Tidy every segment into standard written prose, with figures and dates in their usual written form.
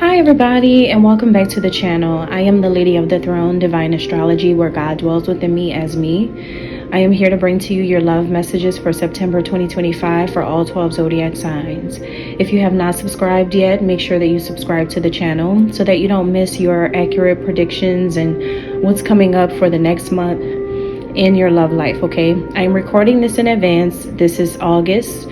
Hi everybody, and welcome back to the channel. I am the Lady of the Throne, Divine Astrology, where God dwells within me as me. I am here to bring to you your love messages for September 2025 for all 12 zodiac signs. If you have not subscribed yet, make sure that you subscribe to the channel so that you don't miss your accurate predictions and what's coming up for the next month in your love life, okay? I am recording this in advance. This is August.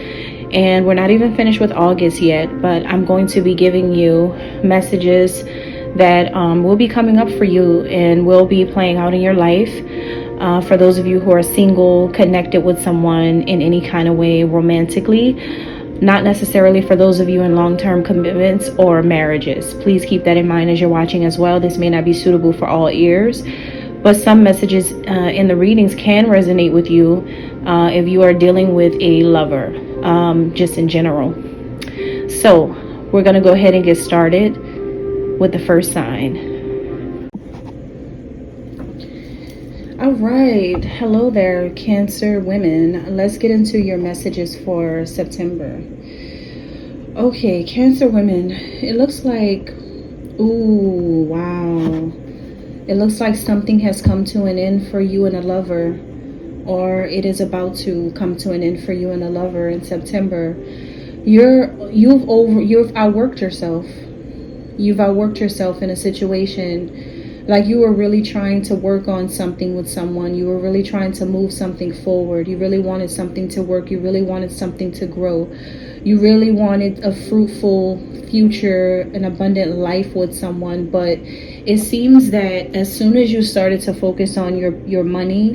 And we're not even finished with August yet, but I'm going to be giving you messages that will be coming up for you and will be playing out in your life. For those of you who are single, connected with someone in any kind of way romantically, not necessarily for those of you in long-term commitments or marriages. Please keep that in mind as you're watching as well. This may not be suitable for all ears, but some messages in the readings can resonate with you if you are dealing with a lover, just in general. So we're going to go ahead and get started with the first sign. All right. Hello there, Cancer women. Let's get into your messages for September. Okay, Cancer women, it looks like, ooh, wow. It looks like something has come to an end for you and a lover, or it is about to come to an end for you and a lover in September. You've outworked yourself. You've outworked yourself in a situation. Like you were really trying to work on something with someone. You were really trying to move something forward. You really wanted something to work. You really wanted something to grow. You really wanted a fruitful future, an abundant life with someone. But it seems that as soon as you started to focus on your money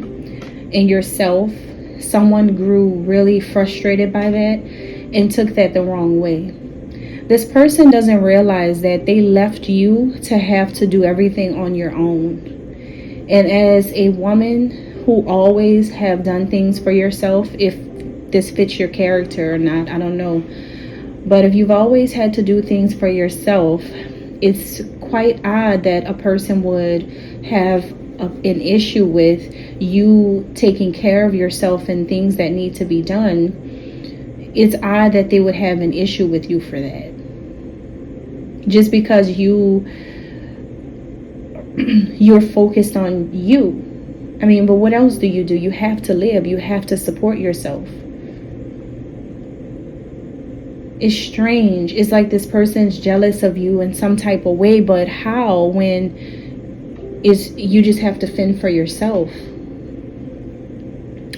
and yourself, someone grew really frustrated by that and took that the wrong way. This person doesn't realize that they left you to have to do everything on your own. And as a woman who always have done things for yourself, if this fits your character or not, I don't know. But if you've always had to do things for yourself, it's quite odd that a person would have an issue with you taking care of yourself and things that need to be done. It's odd that they would have an issue with you for that. Just because you're focused on you. I mean, but what else do? You have to live. You have to support yourself. It's strange. It's like this person's jealous of you in some type of way, but how when you just have to fend for yourself?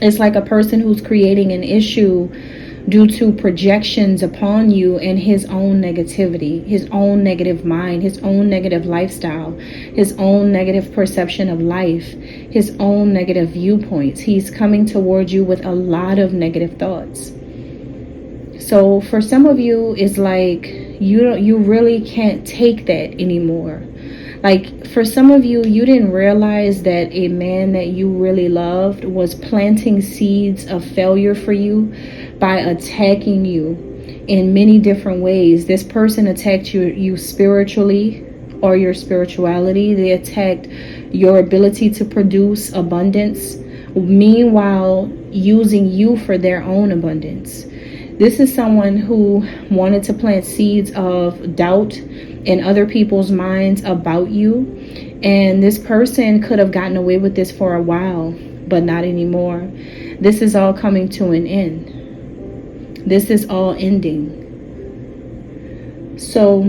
It's like a person who's creating an issue due to projections upon you and his own negativity, his own negative mind, his own negative lifestyle, his own negative perception of life, his own negative viewpoints. He's coming towards you with a lot of negative thoughts. So for some of you, it's like you really can't take that anymore. Like for some of you, you didn't realize that a man that you really loved was planting seeds of failure for you by attacking you in many different ways. This person attacked you spiritually or your spirituality. They attacked your ability to produce abundance, meanwhile using you for their own abundance. This is someone who wanted to plant seeds of doubt in other people's minds about you. And this person could have gotten away with this for a while, but not anymore. This is all coming to an end. This is all ending. So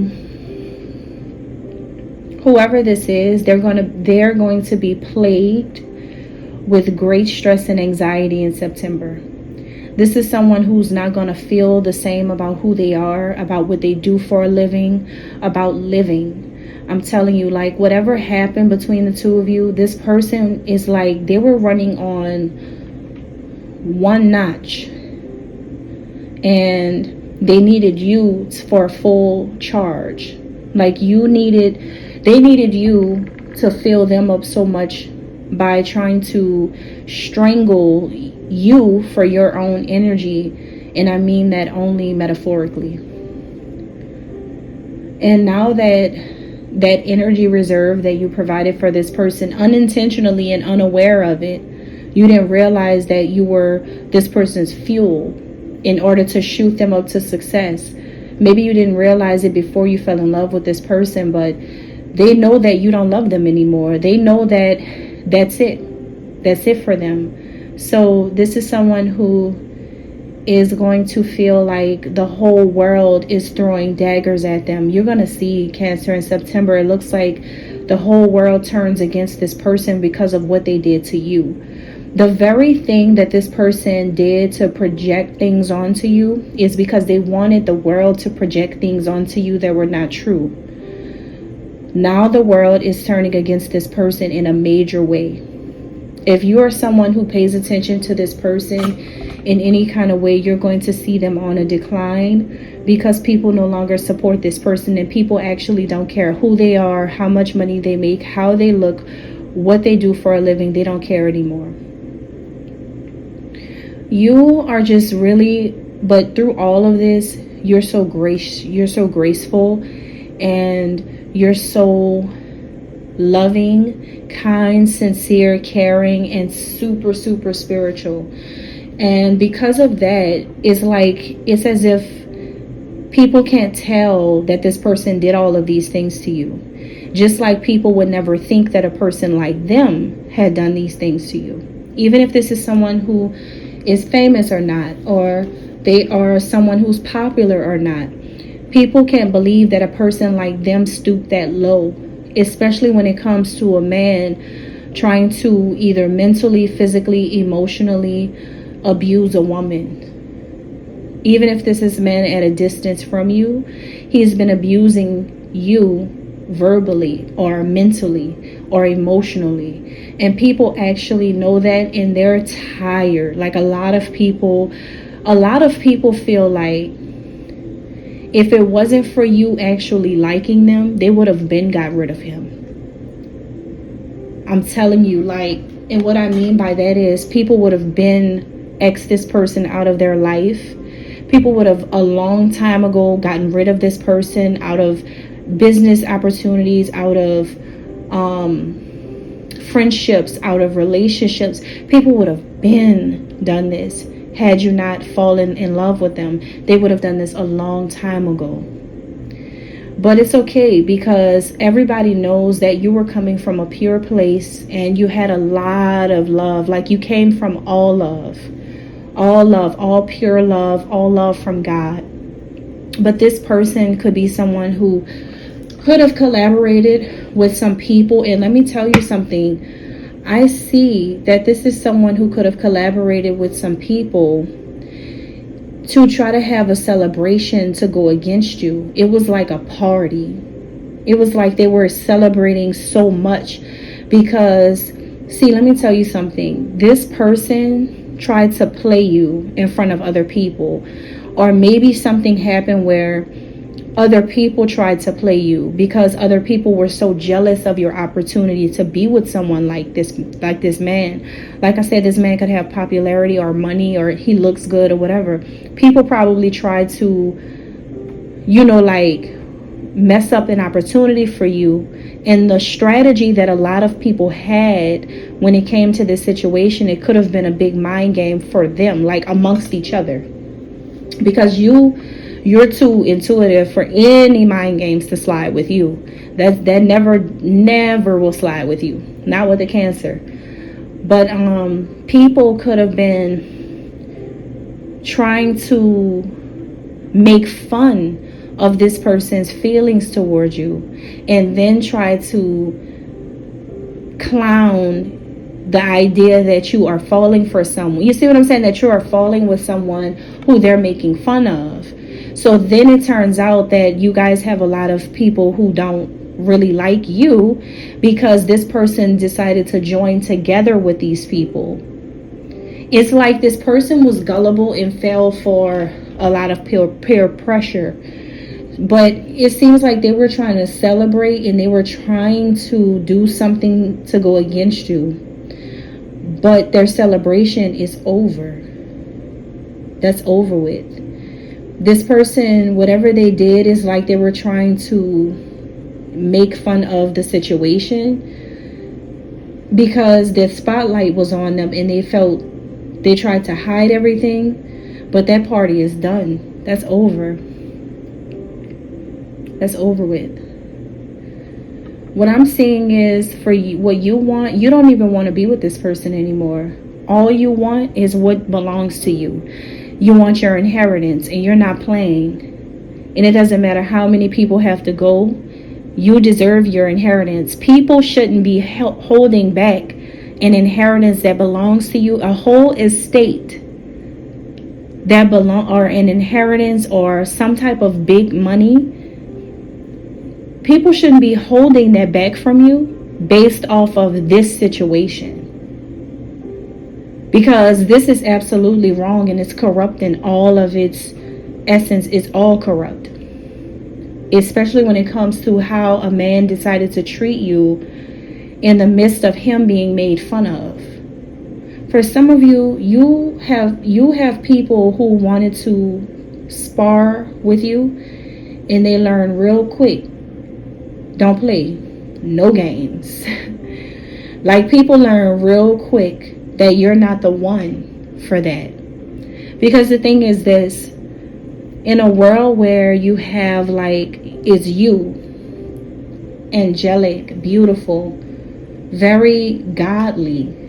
whoever this is, they're going to be plagued with great stress and anxiety in September. This is someone who's not going to feel the same about who they are, about what they do for a living, about living. I'm telling you, like whatever happened between the two of you, this person is like they were running on one notch and they needed you for a full charge. Like they needed you to fill them up so much by trying to strangle you for your own energy, and I mean that only metaphorically. And now that energy reserve that you provided for this person unintentionally and unaware of it, you didn't realize that you were this person's fuel in order to shoot them up to success. Maybe you didn't realize it before you fell in love with this person, but they know that you don't love them anymore. They know that that's it. That's it for them. So this is someone who is going to feel like the whole world is throwing daggers at them. You're going to see, Cancer, in September. It looks like the whole world turns against this person because of what they did to you. The very thing that this person did to project things onto you is because they wanted the world to project things onto you that were not true. Now the world is turning against this person in a major way. If you are someone who pays attention to this person in any kind of way, you're going to see them on a decline, because people no longer support this person, and people actually don't care who they are, how much money they make, how they look, what they do for a living. They don't care anymore. You are just really, but through all of this, you're so graceful, and you're so loving, kind, sincere, caring, and super, super spiritual. And because of that, it's as if people can't tell that this person did all of these things to you. Just like people would never think that a person like them had done these things to you. Even if this is someone who is famous or not, or they are someone who's popular or not, people can't believe that a person like them stooped that low, especially when it comes to a man trying to either mentally, physically, emotionally abuse a woman. Even if this is a man at a distance from you, he's been abusing you verbally or mentally or emotionally, and people actually know that, and they're tired. Like a lot of people feel like if it wasn't for you actually liking them, they would have been got rid of him. I'm telling you, like, and what I mean by that is people would have been X this person out of their life. People would have a long time ago gotten rid of this person out of business opportunities, out of friendships, out of relationships. People would have been done this had you not fallen in love with them. They would have done this a long time ago. But it's okay, because everybody knows that you were coming from a pure place and you had a lot of love. Like you came from all love, all pure love, all love from God. But this person could be someone who could have collaborated with some people. And let me tell you something. I see that this is someone who could have collaborated with some people to try to have a celebration to go against you. It was like a party. It was like they were celebrating so much because, see, let me tell you something. This person tried to play you in front of other people, or maybe something happened where other people tried to play you because other people were so jealous of your opportunity to be with someone like this man. Like I said, this man could have popularity or money, or he looks good or whatever. People probably tried to, like mess up an opportunity for you. And the strategy that a lot of people had when it came to this situation, it could have been a big mind game for them, like amongst each other, because you're too intuitive for any mind games to slide with you. That never will slide with you. Not with the Cancer. But people could have been trying to make fun of this person's feelings towards you, and then try to clown the idea that you are falling for someone. You see what I'm saying? That you are falling with someone who they're making fun of. So then it turns out that you guys have a lot of people who don't really like you because this person decided to join together with these people. It's like this person was gullible and fell for a lot of peer pressure. But it seems like they were trying to celebrate and they were trying to do something to go against you. But their celebration is over. That's over with. This person, whatever they did, is like they were trying to make fun of the situation because the spotlight was on them and they tried to hide everything. But that party is done. That's over. That's over with. What I'm seeing is, for you, what you want, you don't even want to be with this person anymore. All you want is what belongs to you. You want your inheritance, and you're not playing. And it doesn't matter how many people have to go. You deserve your inheritance. People shouldn't be holding back an inheritance that belongs to you. A whole estate that or an inheritance or some type of big money. People shouldn't be holding that back from you based off of this situation. Because this is absolutely wrong, and it's corrupt in all of its essence. It's all corrupt. Especially when it comes to how a man decided to treat you in the midst of him being made fun of. For some of you, you have people who wanted to spar with you, and they learn real quick. Don't play. No games. Like, people learn real quick that you're not the one for that. Because the thing is this, in a world where you have, like, it's you, angelic, beautiful, very godly,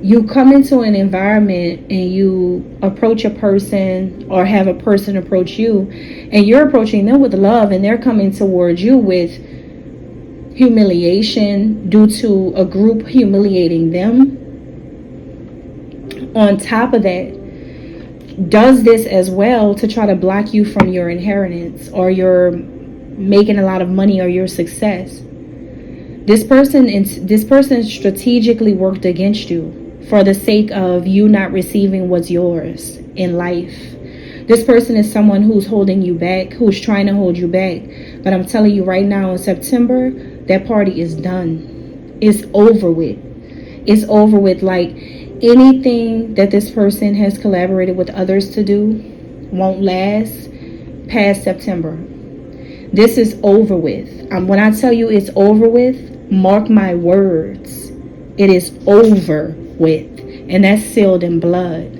you come into an environment and you approach a person or have a person approach you, and you're approaching them with love, and they're coming towards you with humiliation due to a group humiliating them. On top of that, does this as well to try to block you from your inheritance or your making a lot of money or your success. This person strategically worked against you for the sake of you not receiving what's yours in life. This person is someone who's holding you back, who's trying to hold you back. But I'm telling you right now, in September, that party is done. It's over with. It's over with. Like, anything that this person has collaborated with others to do won't last past September. This is over with. When I tell you it's over with, mark my words. It is over with. And that's sealed in blood.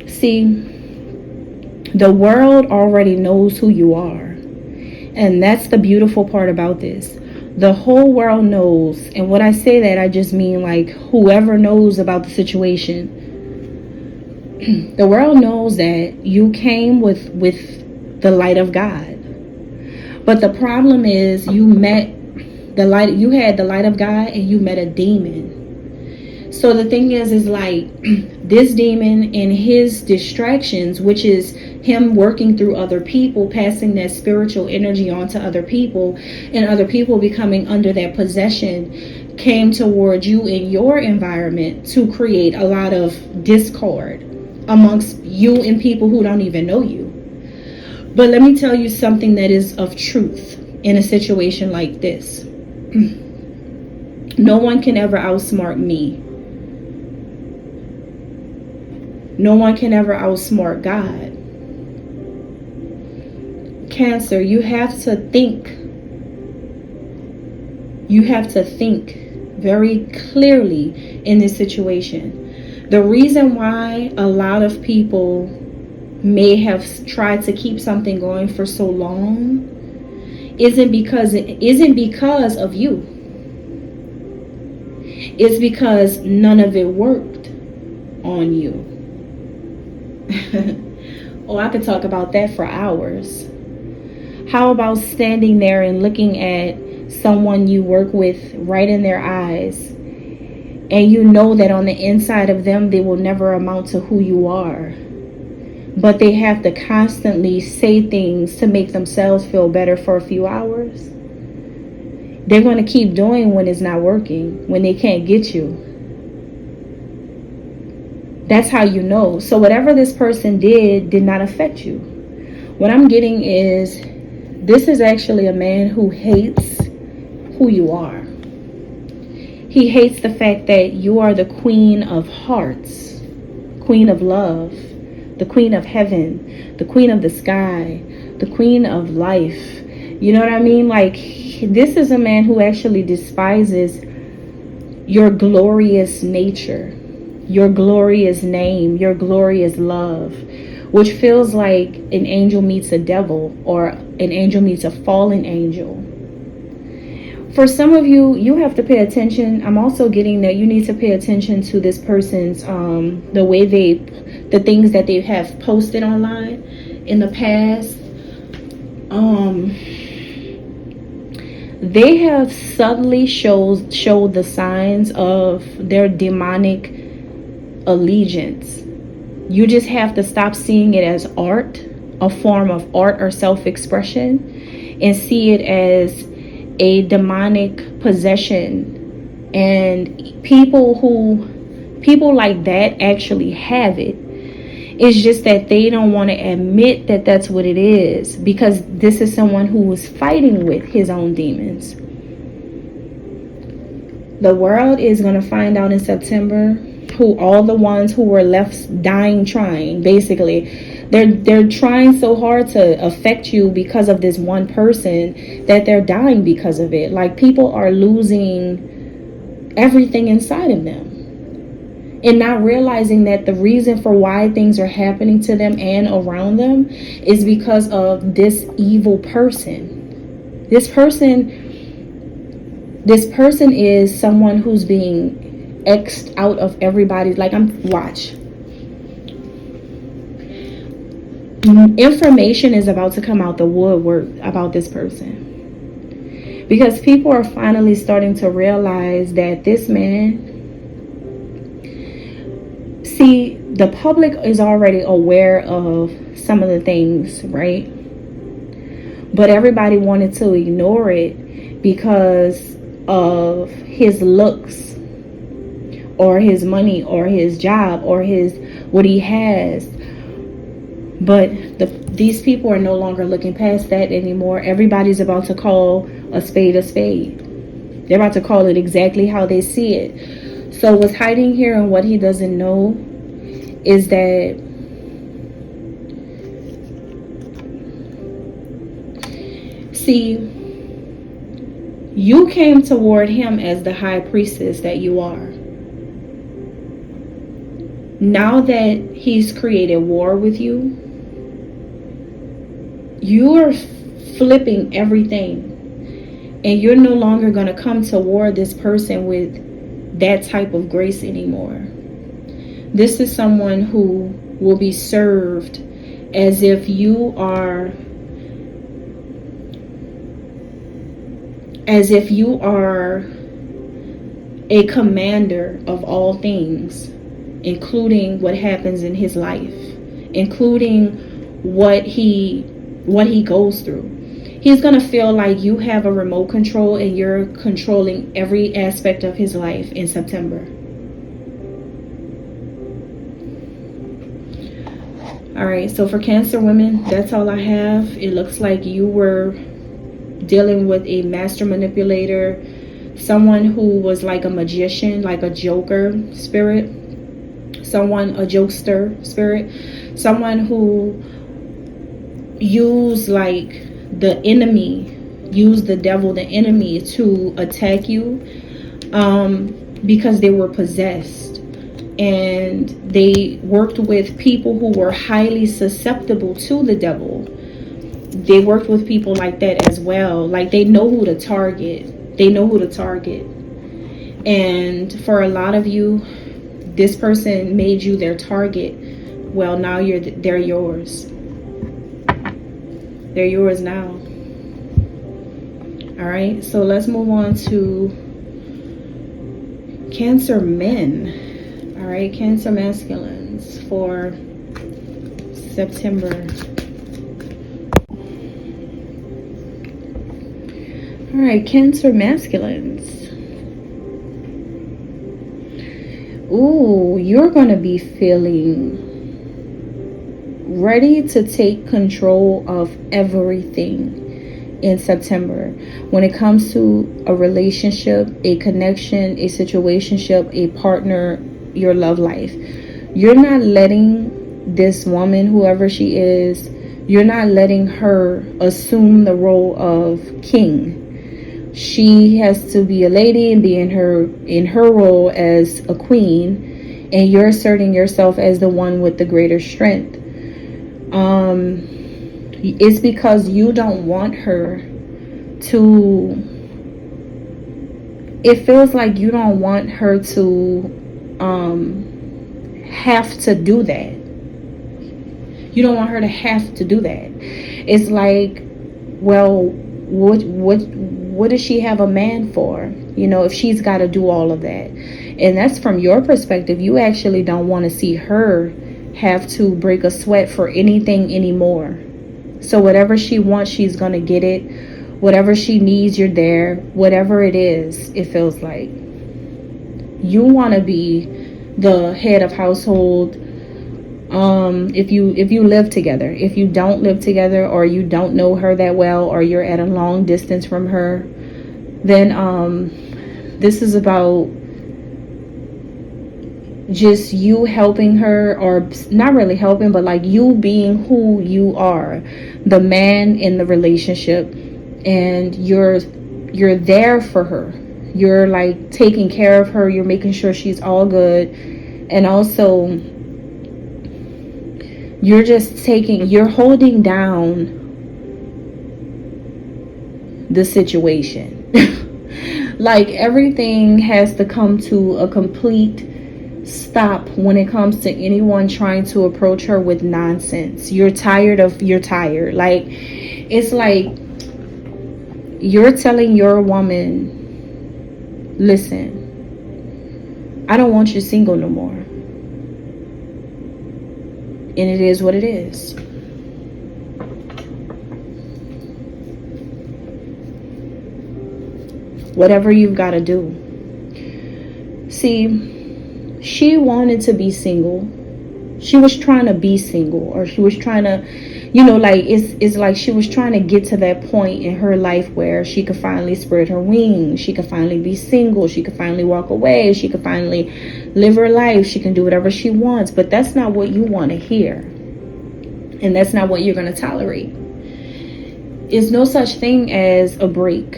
See, the world already knows who you are. And that's the beautiful part about this. The whole world knows. And when I say that, I just mean, like, whoever knows about the situation. The world knows that you came with the light of God. But the problem is, you met the light. You had the light of God, and you met a demon. So the thing is like, this demon and his distractions, which is him working through other people, passing that spiritual energy on to other people, and other people becoming under that possession, came toward you in your environment to create a lot of discord amongst you and people who don't even know you. But let me tell you something that is of truth in a situation like this. No one can ever outsmart me. No one can ever outsmart God. Cancer, you have to think. You have to think very clearly in this situation. The reason why a lot of people may have tried to keep something going for so long isn't because of you. It's because none of it worked on you. Oh, I could talk about that for hours. How about standing there and looking at someone you work with right in their eyes, and you know that on the inside of them, they will never amount to who you are. But they have to constantly say things to make themselves feel better for a few hours. They're going to keep doing when it's not working, when they can't get you. That's how you know. So whatever this person did not affect you. What I'm getting is, this is actually a man who hates who you are. He hates the fact that you are the queen of hearts, queen of love, the queen of heaven, the queen of the sky, the queen of life. You know what I mean? Like, this is a man who actually despises your glorious nature. your glorious name, your glorious love, which feels like an angel meets a devil or an angel meets a fallen angel. For some of you, you have to pay attention. I'm also getting that you need to pay attention to this person's, the things that they have posted online in the past. They have subtly showed the signs of their demonic allegiance. You just have to stop seeing it as art, a form of art or self-expression, and see it as a demonic possession. And people like that actually have it. It's just that they don't want to admit that that's what it is, because this is someone who was fighting with his own demons. The world is going to find out in September who all the ones who were left dying trying. Basically, they're trying so hard to affect you because of this one person that they're dying because of it. Like, people are losing everything inside of them and not realizing that the reason for why things are happening to them and around them is because of this evil person. This person is someone who's being X'd out of everybody's, watch. Information is about to come out the woodwork about this person, because people are finally starting to realize that this man, see, the public is already aware of some of the things, right? But everybody wanted to ignore it because of his looks or his money or his job or what he has. But these people are no longer looking past that anymore. Everybody's about to call a spade a spade. They're about to call it exactly how they see it. So what's hiding here and what he doesn't know is that you came toward him as the high priestess that you are. Now that he's created war with you, you're flipping everything, and you're no longer going to come toward this person with that type of grace anymore. This is someone who will be served as if you are a commander of all things, including what happens in his life, including what he goes through. He's going to feel like you have a remote control and you're controlling every aspect of his life in September. All right, so for Cancer women, that's all I have. It looks like you were dealing with a master manipulator, someone who was like a magician, like a joker spirit, a jokester spirit, someone who used the devil, the enemy, to attack you because they were possessed. And they worked with people who were highly susceptible to the devil. They worked with people like that as well. Like, they know who to target. And for a lot of you, this person made you their target. Well, now they're yours. They're yours now. All right, so let's move on to Cancer men. All right, Cancer masculines for September. All right, Cancer masculines. Ooh, you're going to be feeling ready to take control of everything in September. When it comes to a relationship, a connection, a situationship, a partner, your love life, you're not letting this woman, whoever she is, you're not letting her assume the role of king. She has to be a lady and be in her role as a queen, and you're asserting yourself as the one with the greater strength. It's because you don't want her to, it feels like you don't want her to have to do that. You don't want her to have to do that. It's like, well, what does she have a man for? You know, if she's got to do all of that. And that's from your perspective. You actually don't want to see her have to break a sweat for anything anymore. So whatever she wants, she's going to get it. Whatever she needs, you're there. Whatever it is, it feels like. You want to be the head of household. If you live together. If you don't live together, or you don't know her that well, or you're at a long distance from her, then this is about just you helping her, or not really helping, but like you being who you are, the man in the relationship, and you're there for her. You're like taking care of her. You're making sure she's all good, and also you're holding down the situation. Like everything has to come to a complete stop when it comes to anyone trying to approach her with nonsense. You're tired. Like, it's like you're telling your woman, listen, I don't want you single no more. And it is what it is. Whatever you've got to do. See, she wanted to be single. She was trying to be single, or she was trying to, like, it's like she was trying to get to that point in her life where she could finally spread her wings. She could finally be single. She could finally walk away. She could finally live her life. She can do whatever she wants. But that's not what you want to hear. And that's not what you're going to tolerate. It's no such thing as a break.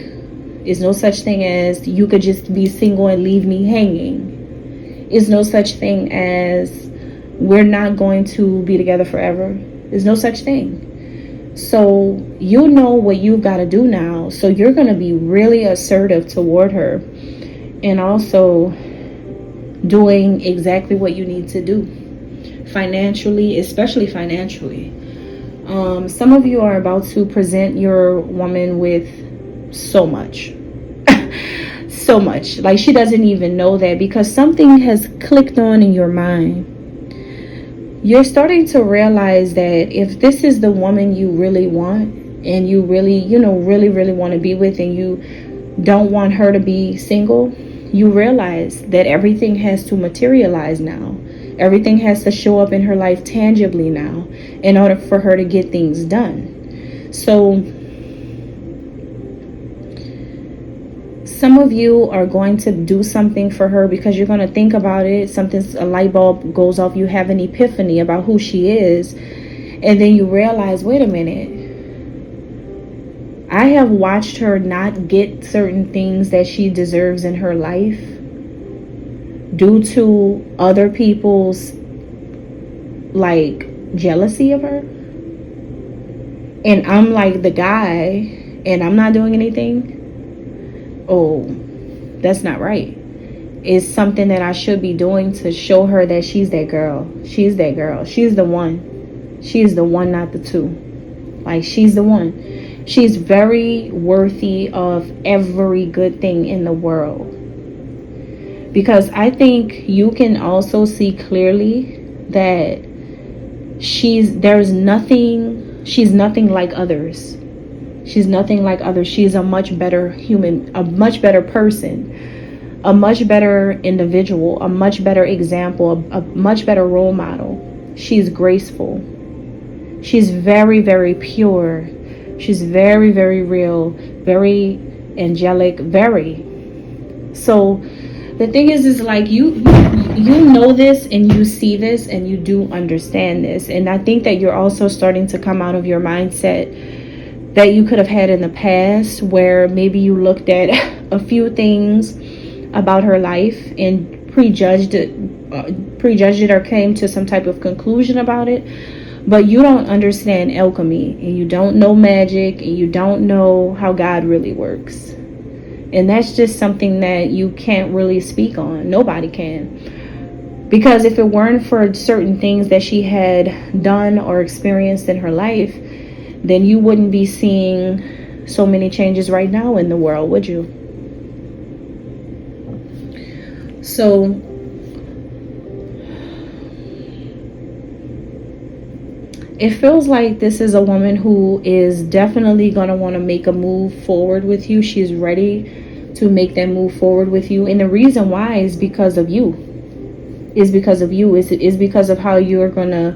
It's no such thing as you could just be single and leave me hanging. It's no such thing as we're not going to be together forever. There's no such thing. So you know what you've got to do now. So you're going to be really assertive toward her, and also doing exactly what you need to do financially, especially financially. Some of you are about to present your woman with so much. So much. Like, she doesn't even know that, because something has clicked on in your mind. You're starting to realize that if this is the woman you really want, and you really, really want to be with, and you don't want her to be single, you realize that everything has to materialize now. Everything has to show up in her life tangibly now in order for her to get things done. So some of you are going to do something for her because you're going to think about it. A light bulb goes off. You have an epiphany about who she is. And then you realize, wait a minute. I have watched her not get certain things that she deserves in her life due to other people's like jealousy of her. And I'm like the guy, and I'm not doing anything. Oh, that's not right. It's something that I should be doing to show her that she's that girl. She's that girl. She's the one. She's the one, not the two. Like, she's the one. She's very worthy of every good thing in the world. Because I think you can also see clearly that she's nothing like others. She's nothing like others. She's a much better human, a much better person, a much better individual, a much better example, a much better role model. She's graceful. She's very, very pure. She's very, very real, very angelic, very. So the thing is like you know this, and you see this, and you do understand this. And I think that you're also starting to come out of your mindset that you could have had in the past, where maybe you looked at a few things about her life and prejudged prejudged it or came to some type of conclusion about it. But you don't understand alchemy, and you don't know magic, and you don't know how God really works. And that's just something that you can't really speak on. Nobody can. Because if it weren't for certain things that she had done or experienced in her life, then you wouldn't be seeing so many changes right now in the world, would you? So it feels like this is a woman who is definitely going to want to make a move forward with you. She's ready to make that move forward with you. And the reason why is because of you. Is because of you. Is because of how you're going to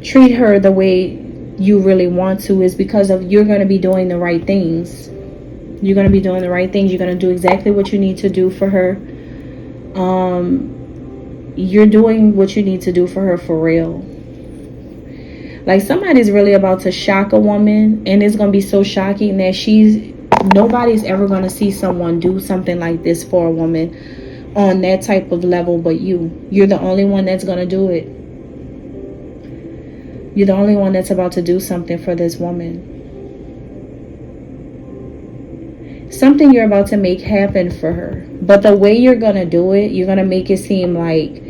treat her the way you really want to. Is because of you're going to be doing the right things. You're going to be doing the right things. You're going to do exactly what you need to do for her. You're doing what you need to do for her for real. Like somebody's really about to shock a woman, and it's going to be so shocking that nobody's ever going to see someone do something like this for a woman on that type of level but you. You're the only one that's going to do it. You're the only one that's about to do something for this woman. Something you're about to make happen for her. But the way you're going to do it, you're going to make it seem like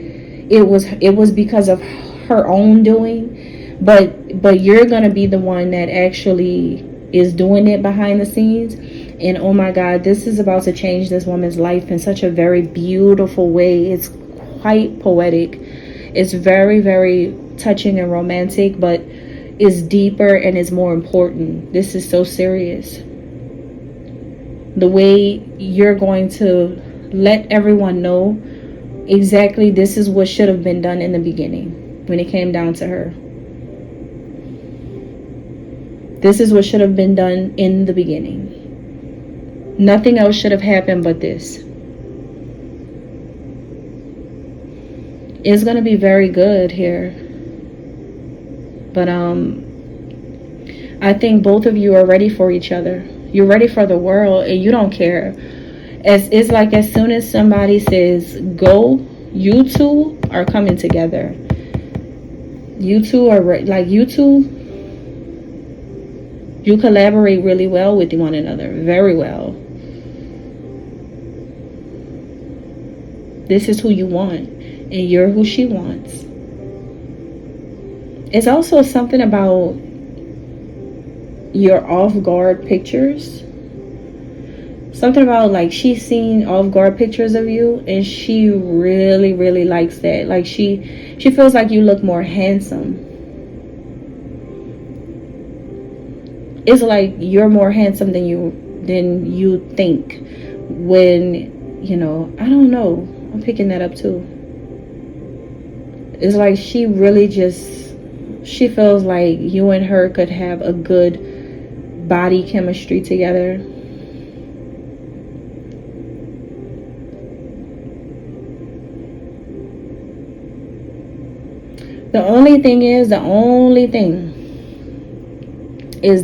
it was because of her own doing. But you're going to be the one that actually is doing it behind the scenes. And oh my God, this is about to change this woman's life in such a very beautiful way. It's quite poetic. It's very, very touching and romantic, but it's deeper and it's more important. This is so serious. The way you're going to let everyone know exactly this is what should have been done in the beginning when it came down to her. This is what should have been done in the beginning. Nothing else should have happened but this. It's going to be very good here. But I think both of you are ready for each other. You're ready for the world, and you don't care. It's like as soon as somebody says go, you two are coming together. You two are you collaborate really well with one another, very well. This is who you want, and you're who she wants. It's also something about your off-guard pictures. Something about like she's seen off-guard pictures of you, and she really, really likes that. Like she feels like you look more handsome. It's like you're more handsome than you think. When, I don't know. I'm picking that up too. It's like she really she feels like you and her could have a good body chemistry together. The only thing is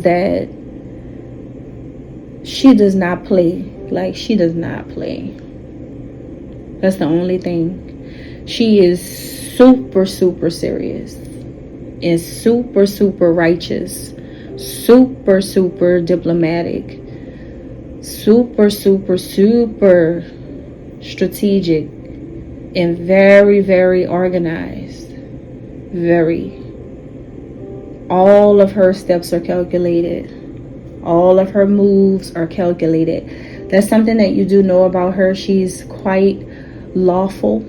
that she does not play. Like, she does not play. That's the only thing. She is super, super serious. And super, super righteous. Super, super diplomatic. Super, super, super strategic. And very, very organized. Very. All of her steps are calculated. All of her moves are calculated. That's something that you do know about her. She's quite lawful,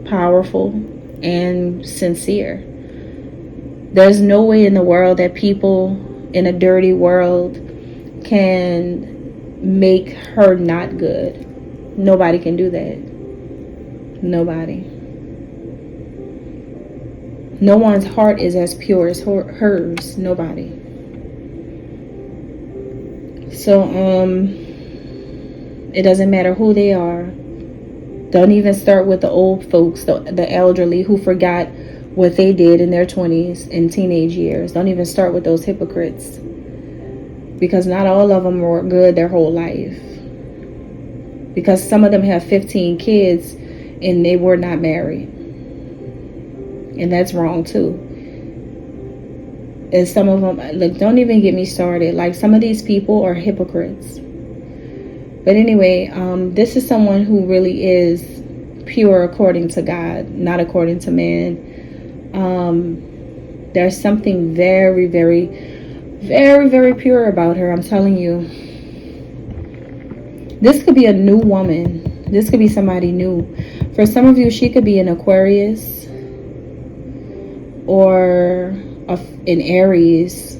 powerful, and sincere. There's no way in the world that people in a dirty world can make her not good. Nobody can do that. Nobody. No one's heart is as pure as hers. Nobody. So, it doesn't matter who they are. Don't even start with the old folks, the elderly who forgot what they did in their 20s and teenage years. Don't even start with those hypocrites. Because not all of them were good their whole life. Because some of them have 15 kids and they were not married. And that's wrong too. And some of them, look, don't even get me started. Like, some of these people are hypocrites. But anyway, this is someone who really is pure according to God, not according to man. There's something very, very, very, very pure about her. I'm telling you. This could be a new woman. This could be somebody new. For some of you, she could be an Aquarius or an Aries,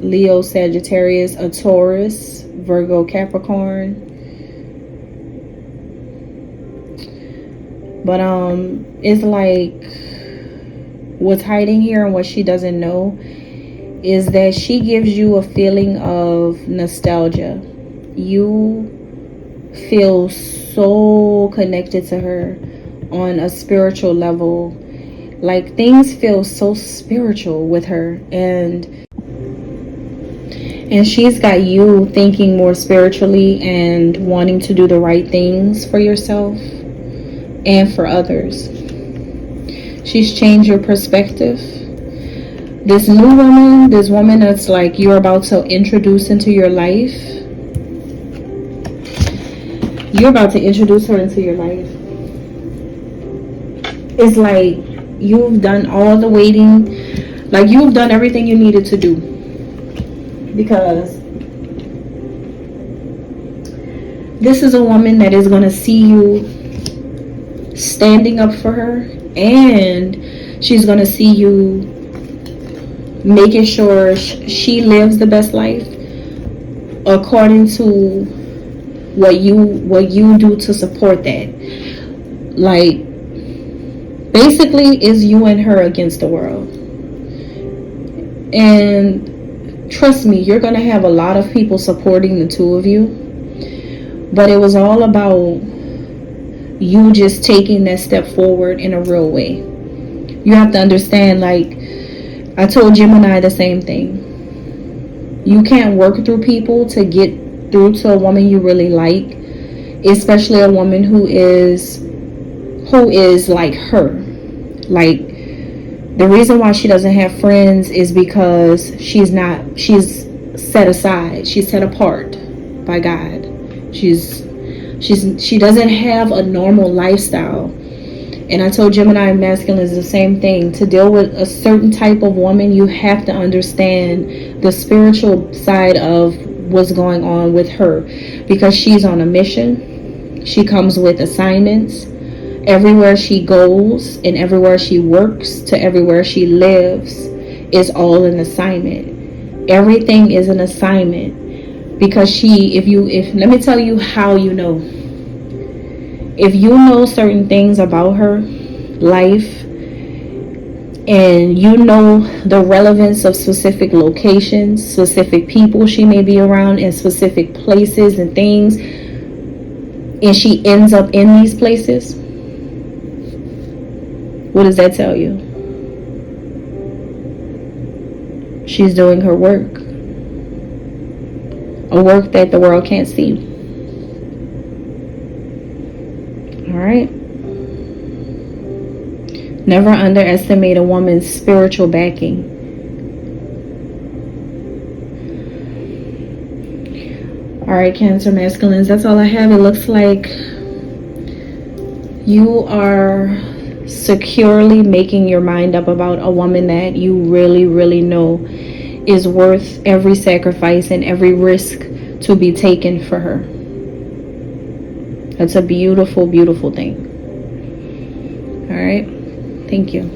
Leo, Sagittarius, a Taurus, Virgo, Capricorn. But it's like what's hiding here and what she doesn't know is that she gives you a feeling of nostalgia. You feel so connected to her on a spiritual level. Like, things feel so spiritual with her, and she's got you thinking more spiritually and wanting to do the right things for yourself and for others. She's changed your perspective. This new woman, this woman that's like you're about to introduce into your life, you're about to introduce her into your life. It's like you've done all the waiting, like you've done everything you needed to do, because this is a woman that is going to see you standing up for her, and she's going to see you making sure she lives the best life according to what you do to support that. Like, basically, it's you and her against the world. And trust me, you're going to have a lot of people supporting the two of you. But it was all about you just taking that step forward in a real way. You have to understand, like, I told Gemini the same thing. You can't work through people to get through to a woman you really like, especially a woman who is like her. Like, the reason why she doesn't have friends is because she's set aside. She's set apart by God. She doesn't have a normal lifestyle. And I told Gemini masculine is the same thing. To deal with a certain type of woman, you have to understand the spiritual side of what's going on with her, because she's on a mission. She comes with assignments. Everywhere she goes and everywhere she works to everywhere she lives is all an assignment. Everything is an assignment, because let me tell you how you know. If you know certain things about her life, and you know the relevance of specific locations, specific people she may be around in specific places and things, and she ends up in these places, what does that tell you? She's doing her work. A work that the world can't see. Alright? Never underestimate a woman's spiritual backing. Alright, Cancer masculines, that's all I have. It looks like you are securely making your mind up about a woman that you really, really know is worth every sacrifice and every risk to be taken for her. That's a beautiful, beautiful thing. All right. Thank you.